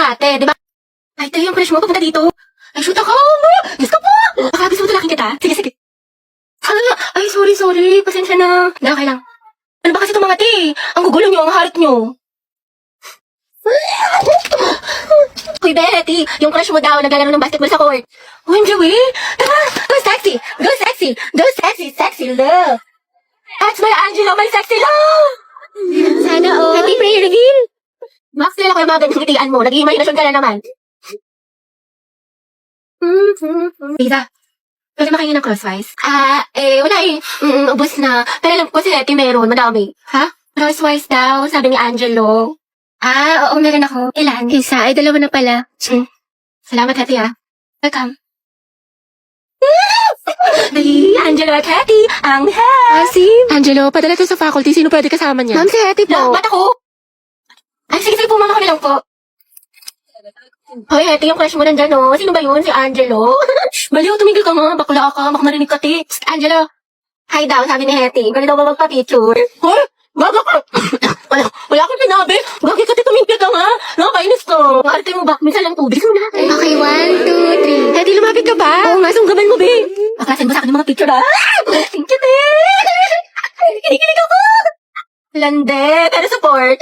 nga ate, di ba? Ay, tayo yung crush mo, papunta dito. Ay, shoot ako! Diyos ko po! Baka gusto mo talaking kita. Sige, sige. Ay, sorry. Pasensya na. Hindi, okay lang. Ano ba kasi itong mga te? Ang gugulo nyo, ang harit nyo. Hoy, Betty, yung crush mo daw naglalaro ng basketball sa court. Oh, Joey, tara, go sexy, sexy love. That's my Angelo, my sexy love. Sana all. Happy prayer reveal. Max, nila ko yung mga ganyan ngitian mo. Nag-iimaginasyon ka na naman. Lisa, pwede makahingi ng crosswise? Wala eh. Ubus na. Pero alam ko si Hetty meron, madami. Ha? Crosswise daw, sabi ni Angelo. Oo, meron ako. Ilan? Isa, ay dalawa na pala. Salamat, Hetty, ha. Welcome. Ay, Angelo at Hetty, ang Sim. Angelo, padala to sa faculty. Sino pwede kasama niya? Ma'am, si Hetty po. Ba't ako? Ay, sige po, mama ko na lang po. Hoy, Hetty, yung crush mo nandyan, no? Sino ba yun? Si Angelo? Baliw, tumigil ka nga. Bakla ka. Baka marinig ka, ti. Angelo. Hi daw, sabi ni Hetty. Pwede daw ba magpa-picture? Hoy, bago ka. Wala akong sinabi. Gagi ka, ti, tumigil ka nga. Nakakainis to. Arte mo ba? Minsan lang tubig. Mo na. Okay, 1, 2, 3. Hetty, lumapit ka ba? Oo nga, sunggaban mo, be. Pakasin mo sa akin yung mga picture, ha? Thank you, te. Kinikilig ako. Lande, pero support.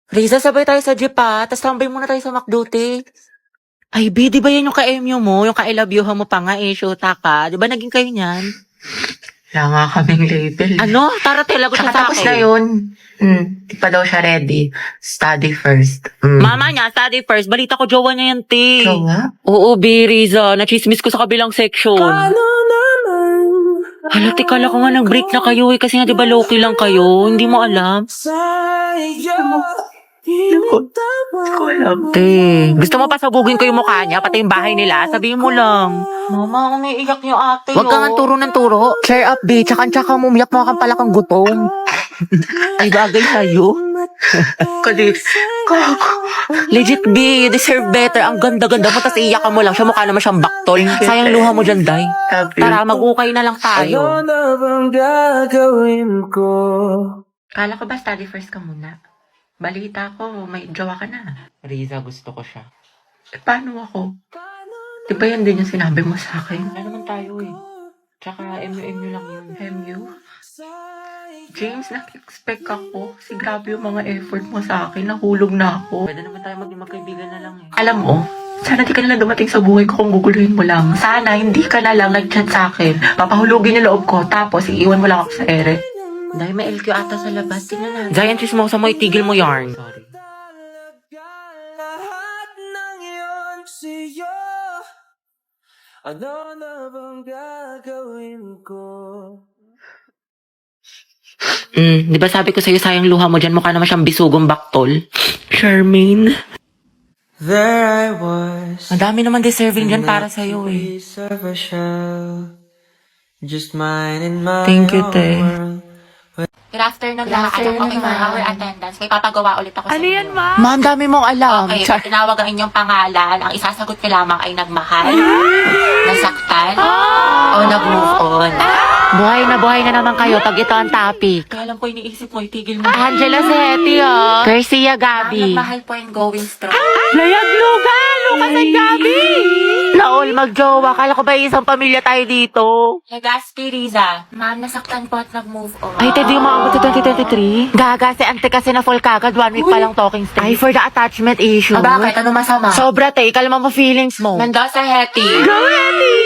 Riza, sabay tayo sa jeep ha. Tapos tambay muna tayo sa McDo, te. Ay, B, di ba yan yung ka-MU mo? Yung ka-I love you mo pa nga eh, shota ka. Di ba naging kayo niyan? Wala nga kaming label. Ano? Tara, te, lagot siya sa Tapos akin. na yun. Di pa daw siya ready. Study first. Mama niya, study first. Balita ko, jowa niya yan, te. Jowa? Oo, B, Riza. Nachismis ko sa kabilang section. Hala, te, kala ko nga nag-break na kayo eh. Kasi nga, di ba, low-key lang kayo? Hindi mo alam. Ko alam. Te, gusto mo pasabugin ko yung mukha niya, pati yung bahay nila? Sabihin mo lang. Mama, umiiyak yung ate. Huwag ka nga turo ng turo. Cheer up, B. Tsaka mo, umiyak mo kang pala kang gutom. Ay, bagay sa'yo. Kalis. Legit, B. You deserve better. Ang ganda-ganda mo, tas iiyak ka mo lang. Siya mukha naman siyang baktol. Sayang luha mo dyan, Day. Tara, mag-ukay na lang tayo. Ano na bang gagawin ko? Kala ko ba study first ka muna? Balita ko, may jowa ka na. Riza, gusto ko siya. Paano ako? Di ba yan din yung sinabi mo sa akin? Wala naman tayo eh. Tsaka MU lang yun. MU? James, nag-expect ako. Kasi grabe yung mga effort mo sa akin. Nahulog na ako. Pwede naman tayo maging magkaibigan na lang eh. Alam mo, sana di ka na lang dumating sa buhay ko kung guguluhin mo lang. Sana hindi ka na lang nag-chat sa akin. Papahulugin yung loob ko, tapos iiwan mo lang ako sa ere. Dahil may LQ ata sa labas. Tingnan natin. Giant chismosa mo, itigil mo yarn. Sorry. Lahat ng iyon sa'yo. Ano na bang gagawin ko? Di ba sabi ko sa'yo sayang luha mo dyan, mukha naman siyang bisugong baktol. Charmaine. There I was. Ang dami naman deserving dyan para sa'yo eh. Piece of a shell. Just mine and my Thank you, own te. world. Good afternoon, lahat. Okay, for our attendance, may papagawa ulit ako sa inyo. Ma'am, dami mong alam. Okay, pag tinawag ang inyong pangalan, ang isasagot ko lamang ay nagmahal, nasaktan, o nag-move on. Buhay na naman kayo pag ito ang topic. Kaya alam ko iniisip mo, itigil mo. Angela Seti, oh. Garcia Gabi. Nagmahal po and going strong. Layag Luga! Lucas and Gabi! Naol, magjowa. Kala ko ba isang pamilya tayo dito? Legaspi Riza, ma'am, nasaktan po at nag-move on. Ay, te, di umabot sa 2023? Gaga, si ante kasi na full kagad. 1 week pa lang talking stage. Ay, for the attachment issue. Bakit? Ano masama? Sobra, te. Kalma mo feelings mo. Mendoza Hetty. Go, Hetty!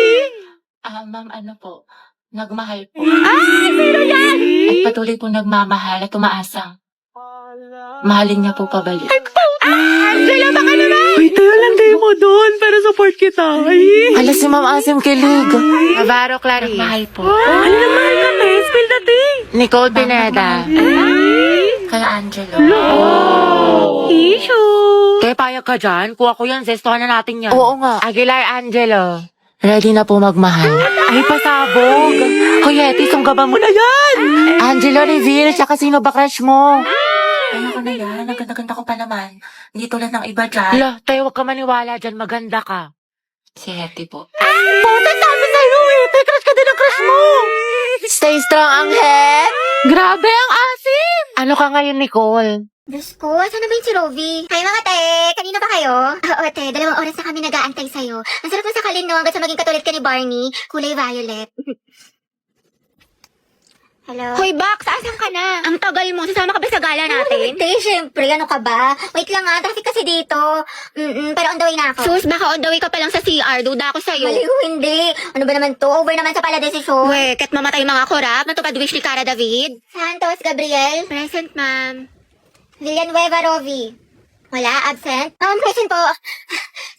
Ma'am, ano po? Nagmahal po. Sino yan? At patuloy po nagmamahal at umaasang. Mahalin niya po pabalik. Angela, baka naman! Wait, tayo lang tayo mo doon para support kita. Alas si Ma'am Asim kilig. Navarro Clarice. Nagmahal po. Ano na mahal kami? Spill the tea. Nicole Pineda. Kaya Angelo. Issue. Kaya payag ka dyan? Kuha ko yan. Zestohan na natin yan. Oo nga. Aguilar Angelo. Ready na po magmahal. Ay, pasabog. Hoy, Eti, sunggaban mo na yan. Angelo reveal, tsaka sino ba crush mo? Ano ko na yan? Ang ganda-ganda ko pa naman. Hindi tulad ng iba dyan. Hala, tayo wag ka maniwala dyan. Maganda ka. Si Hetty po. Puta, sabi sa'yo eh. Tay, crush ka din ang crush mo. Stay strong, Angel! Grabe ang asim! Ano ka ngayon, Nicole? Diyos ko, saan na ba yung si Rovi? Hi mga te! Kanina ba kayo? Oo te, 2 oras na kami nag-aantay sa'yo. Ang sarap mo sa kalin no, hanggang sa maging katulad ka ni Barney. Kulay violet. Hello? Hoy, Bax, asan ka na? Ang tagal mo. Sasama ka ba sa gala natin? Te, syempre, ano ka ba? Wait lang nga, traffic kasi dito. Pero on the way na ako. Sus, baka on the way ka pa lang sa CR. Duda ako sa'yo. Maliw, hindi. Ano ba naman to? Over naman sa pala desisyon. Uwe, ket mamatay mga korap. Natupad wish ni Cara David. Santos, Gabriel. Present, ma'am. Villanueva, Rovi. Wala, absent? Present po.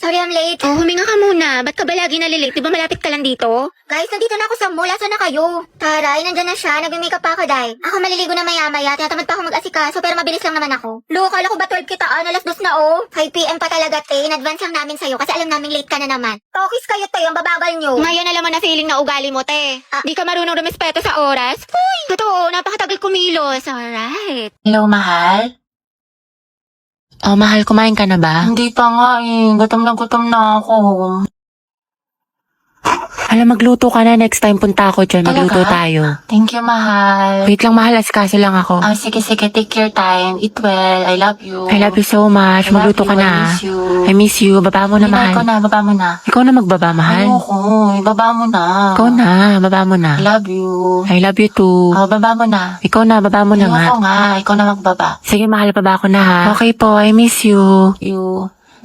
Sorry, I'm late. Oh, huminga ka muna. Ba't ka ba lagi nalilate? Di ba malapit ka lang dito? Guys, nandito na ako sa mall. Asan na kayo? Taray, nandyan na siya. Nag-makeup pa ako, day. Ako maliligo na maya-maya. Tinatamad pa ako mag-asikaso, pero mabilis lang naman ako. Lo, kala ko ba 12 kitaan? Alas 2 na, oh. 5 p.m. pa talaga, te. In-advance lang namin sa'yo kasi alam namin late ka na naman. Tokis kayo, te. Ang bababal nyo. Ngayon alam mo na feeling na ugali mo, te. Di ka marunong rumespeto sa oras. Uy! Totoo, napakatagal kumilos. Alright. Hello, mahal? Oh, mahal, kumain ka na ba? Hindi pa nga eh. Gutom na ako. Alam, magluto ka na. Next time punta ako dyan. Magluto tayo. Thank you, mahal. Wait lang, mahal. Asikaso lang ako. Oh, sige. Take your time. Eat well. I love you. I love you so much. Magluto ka na. I miss you. Baba mo na, mahal. Baba mo na. Ikaw na magbaba, mahal. Ayoko. Baba mo na. Ikaw na. Baba mo na. I love you. I love you too. Oh, baba mo na. Ikaw na. Baba mo na nga. Ayoko nga. Ikaw na magbaba. Sige, mahal. Baba ko na, ha. Okay po. I miss you.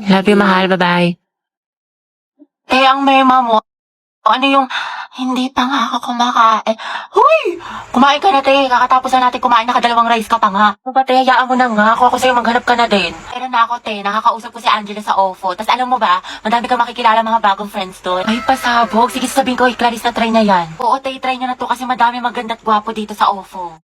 Love you, mahal. Bye-bye. Ang mema mo. Ano yung, hindi pa nga ako kumakain. Huy! Kumain ka na, te. Kakatapos na natin kumain, nakadalawang rice ka pa nga. Ano ba, te? Hayaan mo na nga. Ako sa'yo, maghanap ka na din. Kailan na ako, te. Nakakausap ko si Angela sa OFO. Tapos alam mo ba, madami kang makikilala mga bagong friends doon. Ay, pasabog. Sige, sabihin ko, Clarice, na try na yan. Oo, te, try nyo na to kasi madami maganda at gwapo dito sa OFO.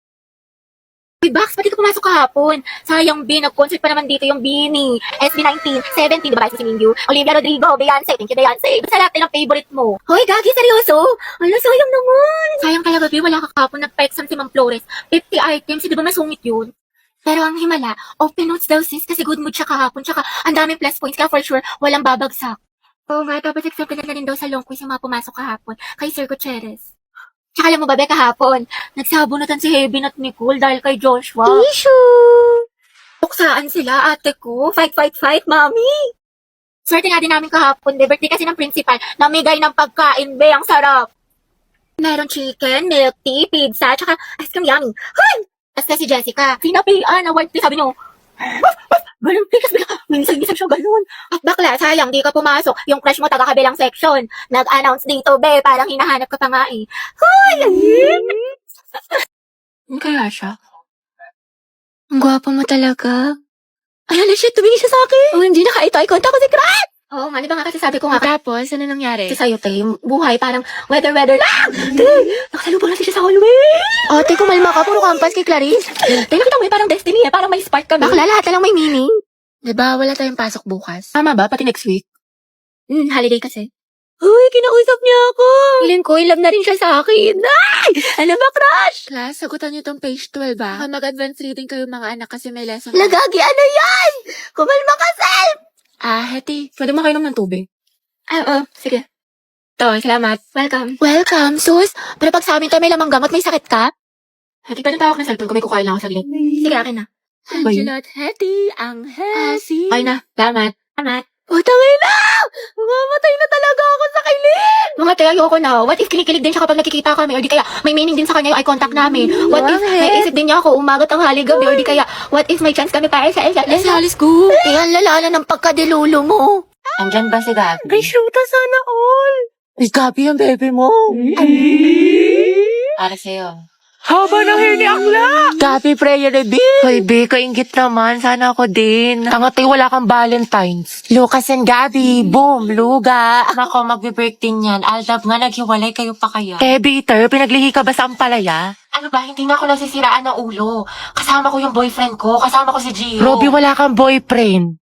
Uy, Bax, pati ka pumasok kahapon. Sayang, B, nag-concert pa naman dito yung Bini. SB19, 17, diba si Mingyu? Olivia Rodrigo, Beyonce, thank you Beyonce. Basta lahat ng favorite mo. Hoy, Gagi, seryoso? Ala, sayang naman. Sayang talaga, B, wala ka kahapon. Nagpa-exam si Ma'am Flores. 50 items, di ba masungit yun? Pero ang himala, open notes daw sis kasi good mood siya kahapon. Tsaka ang daming plus points kaya for sure walang babagsak. Oo nga, tapos accepted na rin daw sa long quiz yung mga pumasok kahapon kay Sir Gutierrez. Tsaka alam mo ba, kahapon, nagsabunutan si Heaven at Nicole dahil kay Joshua. Issue! Tuksaan sila, ate ko. Fight, mami. Swerte nga din namin kahapon, be. Birthday kasi ng principal. Namigay ng pagkain, be. Ang sarap. Meron chicken, milk tea, pizza, tsaka ice cream yummy. Hoy! Tapos si Jessica, sinapian, award tea, sabi niyo. Ganun, tikas bigla. Minsan siya ganun. At bakla, sayang, di ka pumasok. Yung crush mo taga-kabilang section. Nag-announce dito, be. Parang hinahanap ka pa nga eh. Hoy! Kaya siya? Ang gwapo mo talaga. Ay, ala siya, tumingin siya sa akin. Oh, hindi naka-eye contact ko si Crush. Oo nga, di ba nga kasi sabi ko nga. Tapos, ano nangyari? Kasi sa'yo, te, buhay, parang weather lang. Te, nakasalubong na siya sa hallway. Ate, kumalma ka. Puro kampas kay Clarice. Te, nakita mo parang destiny parang may spark kami. Bakla, lahat na lang may meaning. Diba, wala tayong pasok bukas? Tama ba? Pati next week? Holiday kasi. Uy, kinausap niya ako. Feeling ko, in love na rin siya sa akin. Ay! Ano ba, Crush? Class, sagutan niyo tong page 12 ba? Mag-advance reading kayo mga anak kasi may lesson. Lagagi, ano yan? Kumalma ka, Sel! Heti, pwede mo kainom ng tubig? Oo, sige. To, salamat. Welcome, sus. Pero pag sa amin tayo may lamang gamot, may sakit ka? Hati, pwede tawag ng cellphone kung may kukain lang ako sa gilid. Sige, akin na. Angela at Hetty, ang Hesi. Okay na, salamat. Tangay na! Mamatay na talaga ako sa kilid! Mga te, ayoko na. What if kinikilig din siya kapag nakikita kami? Or di kaya may meaning din sa kanya yung eye contact namin? What if may isip din niya ako umagat ang hali gabi? Or di kaya, what if may chance kami para sa isa't isa? Let's go. Ang lala na ng pagkadilulo mo. Andyan ba si Gabi? Ay, shoota sana all. Si Gabi yung baby mo. Para sa'yo. Haba ng hair ni Akla! Gabi prayer reveal. Hoy, be, kaingit naman. Sana ako din. Tangatay, wala kang Valentine's. Lucas and Gabi, boom, luga. Nako, magbe-birthday niyan. Aldab nga, naghiwalay kayo pa kaya. Bitter, pinaglihi ka ba sa Ampalaya? Ano ba, hindi na ako nasisiraan ng ulo. Kasama ko yung boyfriend ko, kasama ko si Gio. Robby, wala kang boyfriend.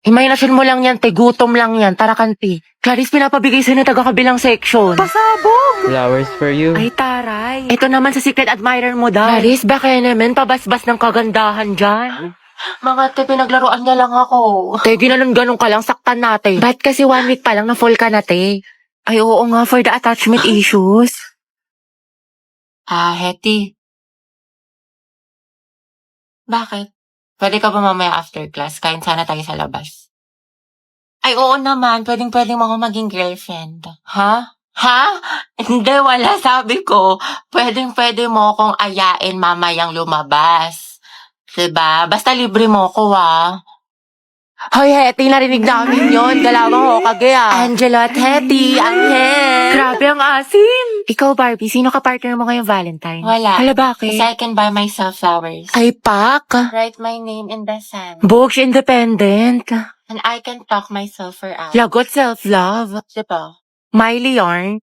Imahinasyon mo lang yan, te. Gutom lang yan. Tarakanti. Clarice, pinapabigay sa'yo ng taga-kabilang section. Flowers for you. Ay, taray. Ito naman sa secret admirer mo daw. Clarice, baka naman pabasbas ng kagandahan dyan. Mga te, pinaglaruan niya lang ako. Te, ginanon-ganon ka lang, saktan natin. Ba't kasi 1 week pa lang na fall ka na, te? Ay, oo nga, for the attachment issues. Hetty. Bakit? Pwede ka ba mamaya after class? Kain sana tayo sa labas. Ay, oo naman. Pwedeng-pwede mo ako maging girlfriend. Ha? Ha? Hindi, wala. Sabi ko, pwedeng-pwede mo akong ayain mamayang lumabas. Diba? Basta libre mo ko, Hoy, Hetty, narinig namin yun. Galawang Hokage, Angelo at Hetty, Angel. Grabe ang asim. Ikaw, Barbie, sino ka partner mo ngayong Valentine? Wala. Hala, bakit? Kasi I can buy myself flowers. Ay, pak. Write my name in the sand. Books independent. And I can talk myself for out. Lagot self-love. Diba? Miley yarn.